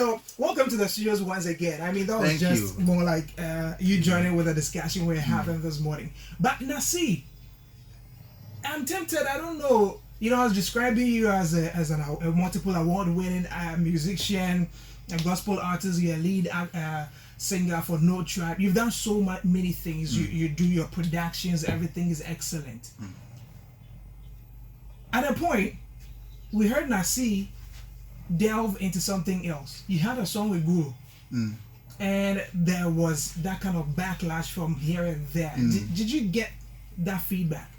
So, welcome to the studios once again. I mean, that was Thank just you. more like you joining with a discussion we're having this morning. But Nacee, I'm tempted. I don't know. You know, I was describing you as a multiple award-winning musician, a gospel artist. You're a lead singer for No Tribe. You've done so many things. You do your productions. Everything is excellent. At a point, we heard Nacee delve into something else. You had a song with Guru, and there was that kind of backlash from here and there. Did you get that feedback?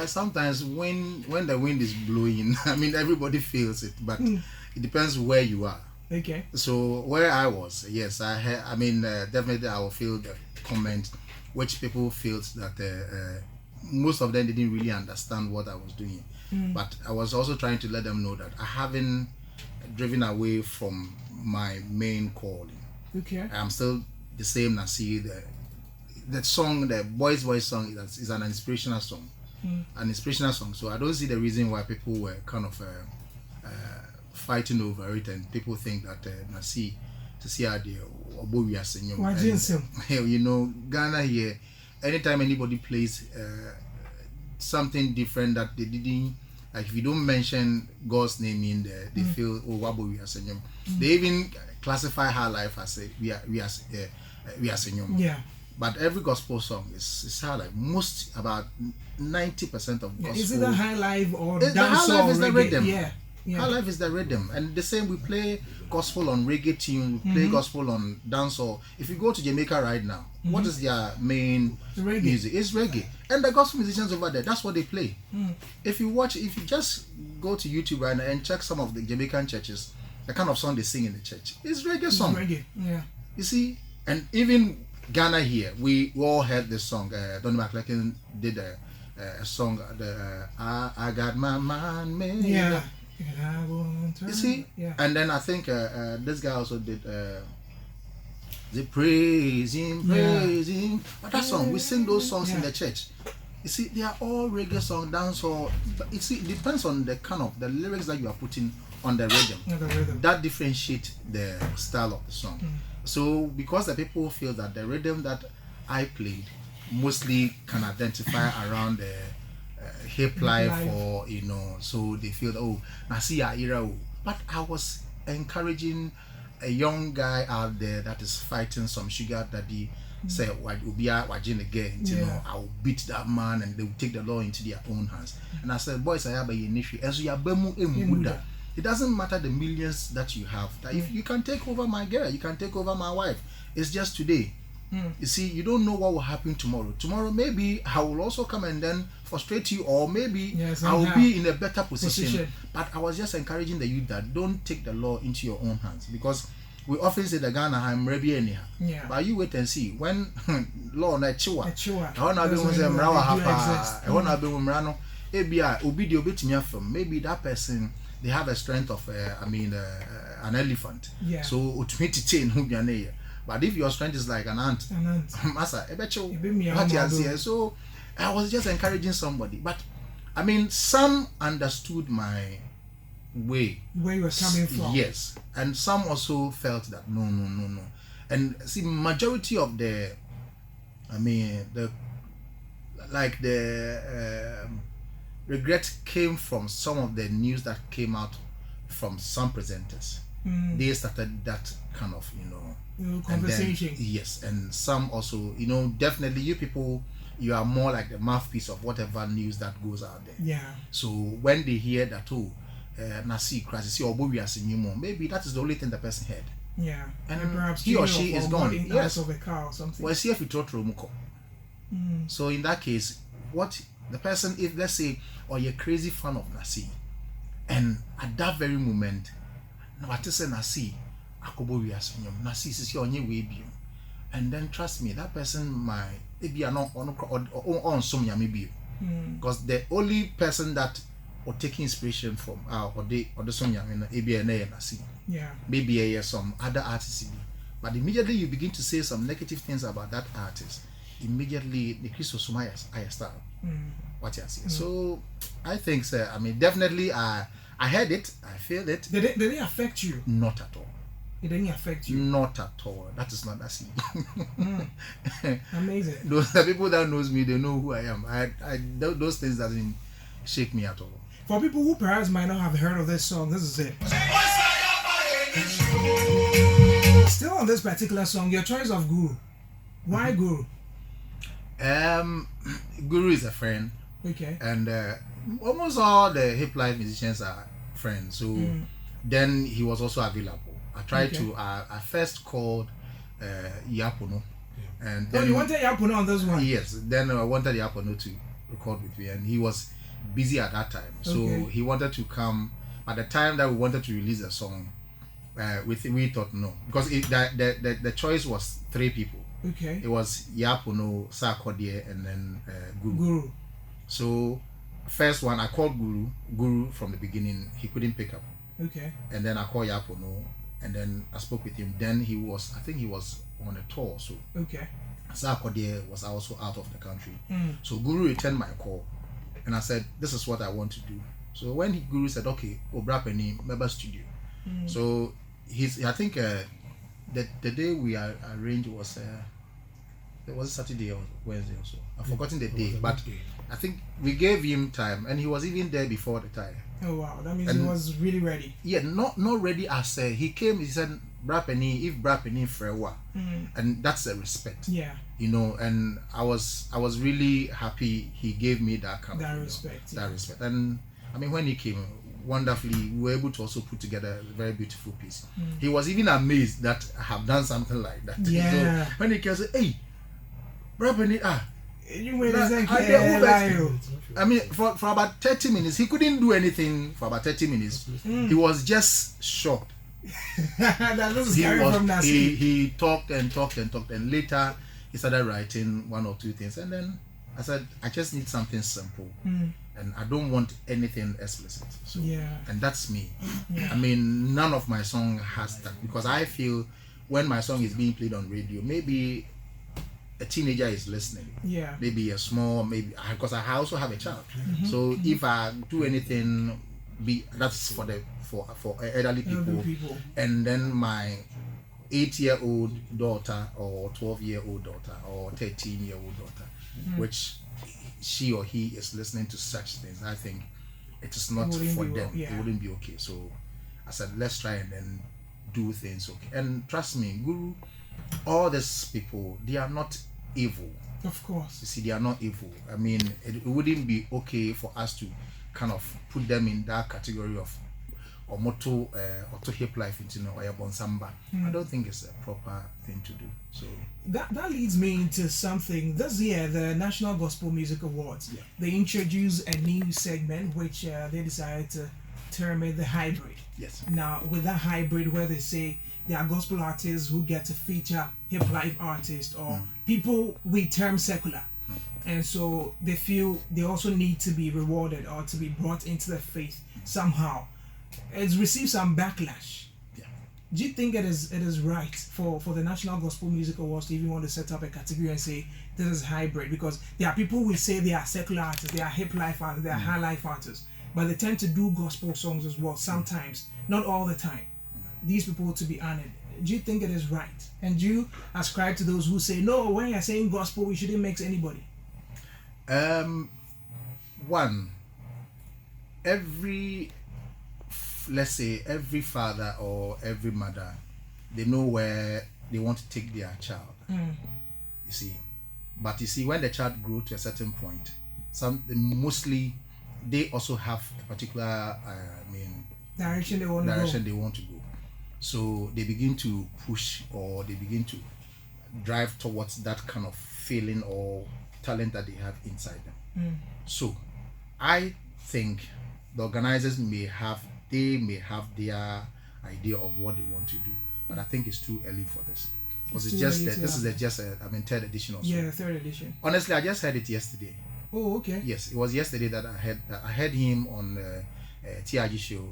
Sometimes when the wind is blowing, I mean everybody feels it, but it depends where you are. Okay. So where I was, yes, I mean definitely I will feel the comment, which people felt that most of them didn't really understand what I was doing. But I was also trying to let them know that I haven't driven away from my main calling. Okay. I'm still the same Nacee. The song, the boys' voice song, is an inspirational song. An inspirational song. So I don't see the reason why people were kind of fighting over it, and people think that Nacee to see how they you know, Ghana here, anytime anybody plays something different that they didn't, like if you don't mention God's name in there, they feel wabu senyum. They even classify her life as we are senyum. Yeah. But every gospel song is high life. Most, about 90% of gospel. Is it the high life or the high life is the rhythm. Yeah. High life is the rhythm, and the same we play gospel on reggae tune, we play gospel on dancehall. If you go to Jamaica right now, what is their main music? It's reggae, and the gospel musicians over there, that's what they play. If you just go to YouTube right now and check some of the Jamaican churches, the kind of song they sing in the church, it's reggae song. Reggae, yeah. You see, and even Ghana here, we all heard this song. Donny McClellan did a song, I got my mind made. Yeah. You see, and then I think this guy also did the praise him. But that song, we sing those songs in the church. You see, they are all reggae song, dancehall. But you see, it depends on the kind of the lyrics that you are putting on the rhythm. That differentiates the style of the song. So because the people feel that the rhythm that I played mostly can identify around the hip life, or you know, so they feel Nacee era. But I was encouraging a young guy out there that is fighting some sugar daddy. Say again, you know, I will beat that man, and they will take the law into their own hands. And I said, boys, I have a issue. As you are it doesn't matter the millions that you have. That if you can take over my girl, you can take over my wife. It's just today. You see, you don't know what will happen tomorrow. Tomorrow, maybe I will also come and then frustrate you, or maybe I will be in a better position. But I was just encouraging the youth that don't take the law into your own hands, because we often say the Ghana I'm ready anyhow. But you wait and see when law na chiwa. I want to be with them. I want to be with them. Maybe that person, they have a strength of an elephant. So to chain who. But if your strength is like an ant, massa, so I was just encouraging somebody. But I mean, some understood my way, where you were coming from. Yes, and some also felt that no. And see, majority of the regret came from some of the news that came out from some presenters. They started that kind of conversation. Yes, and some also, definitely you people, you are more like the mouthpiece of whatever news that goes out there. So when they hear that Nacee crisis or maybe that is the only thing the person heard. And perhaps he or she is gone. Yes. Of a car or something. Well, see if you so in that case, what the person, if let's say, or you're a crazy fan of Nacee, and at that very moment, what is Nacee? Nacee is your new way, and then trust me, that person might maybe not on some maybe, because the only person that or taking inspiration from or the song Nacee, maybe some other artists, but immediately you begin to say some negative things about that artist, immediately the Christo Sumayas I style. What you see. So I think, sir, definitely I heard it, I feel it. Did it affect you? Not at all. It didn't affect you? Not at all. That is not Nacee. Amazing. The people that knows me, they know who I am. Those things doesn't shake me at all. For people who perhaps might not have heard of this song, this is it. Still on this particular song, your choice of Guru. Why Guru? Guru is a friend. Okay. And almost all the hip life musicians are friends. So then he was also available. I tried to. I first called Yaa Pono, and then, you wanted Yaa Pono on this one? Yes. Then I wanted Yaa Pono to record with me, and he was busy at that time. So he wanted to come. At the time that we wanted to release a song, we thought no, because the choice was 3 people. Okay. It was Yaa Pono, Sarkodie, and then Guru. So first one I called Guru from the beginning. He couldn't pick up. Okay. And then I called Yaa Pono, and then I spoke with him. Then I think he was on a tour. So okay. Sarkodie was also out of the country. So Guru returned my call, and I said, "This is what I want to do." So when Guru said, "Okay, Obrapeni, member studio," so I think the day we arranged was it was Saturday or Wednesday or so. I've forgotten the day, but I think we gave him time, and he was even there before the time. Oh wow, that means he was really ready. Yeah, not ready as he came. He said, "Brapeni, if Brapeni frewa," and that's a respect. Yeah. You know, and I was really happy he gave me that kind of respect. That respect. And I mean, when he came, wonderfully, we were able to also put together a very beautiful piece. He was even amazed that I have done something like that. Yeah. So when he came, said, "Hey, Brapeni, I mean, for about 30 minutes, he couldn't do anything for about 30 minutes. He was just shocked. He talked and talked and talked, and later he started writing 1 or 2 things. And then I said, I just need something simple, and I don't want anything explicit. So, and that's me. I mean, none of my song has that, because I feel when my song is being played on radio, maybe a teenager is listening, maybe a small, maybe because I also have a child. So if I do anything, that's for elderly people, and then my 8-year-old daughter or 12-year-old daughter or 13-year-old daughter, which she or he is listening to such things, I think it is not for them. It wouldn't be okay. So I said, let's try and then do things okay. And trust me, Guru, all these people, they are not evil. Of course. You see, they are not evil. I mean, it wouldn't be okay for us to kind of put them in that category of moto hip life into or samba. I don't think it's a proper thing to do. So that leads me into something. This year, the National Gospel Music Awards, they introduced a new segment which they decided to term it the hybrid. Yes. Now, with that hybrid, where they say there are gospel artists who get to feature hip life artists or people we term secular, and so they feel they also need to be rewarded or to be brought into the faith somehow. It's received some backlash. Do you think it is right for the National Gospel Music Awards to even want to set up a category and say this is hybrid? Because there are people who say they are secular artists, they are hip life artists, they are high life artists, but they tend to do gospel songs as well sometimes, not all the time. These people to be honored. Do you think it is right? And do you ascribe to those who say, no, when you're saying gospel, we shouldn't mix anybody? One, let's say every father or every mother, they know where they want to take their child. You see, but you see, when the child grows to a certain point, mostly they also have a particular direction they want to go. So they begin to push, or they begin to drive towards that kind of feeling or talent that they have inside them. So I think the organizers may have their idea of what they want to do, but I think it's too early for this. Because this is just a third edition or so. Yeah, third edition. Honestly, I just heard it yesterday. Oh, okay. Yes, it was yesterday that I heard him on TRG show.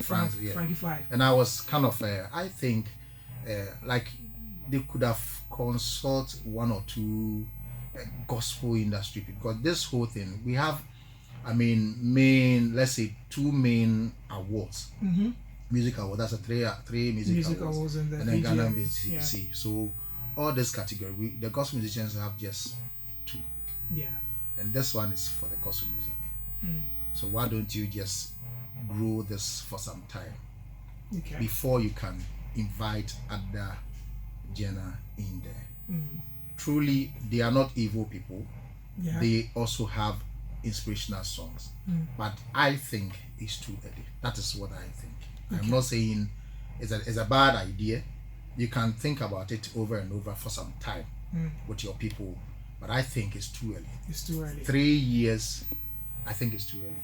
Frankie 5. And I was kind of I think like they could have consulted 1 or 2 gospel industry people, because this whole thing, we have let's say 2 main awards. Music Awards. That's a three music awards, and then Ghana BCC. So all this category, the gospel musicians have just 2. Yeah. And this one is for the gospel music. So why don't you just grow this for some time before you can invite other genre in there? Truly, they are not evil people. Yeah. They also have inspirational songs. But I think it's too early. That is what I think. I'm not saying it's a bad idea. You can think about it over and over for some time with your people. But I think it's too early. It's too early. 3 years, I think it's too early.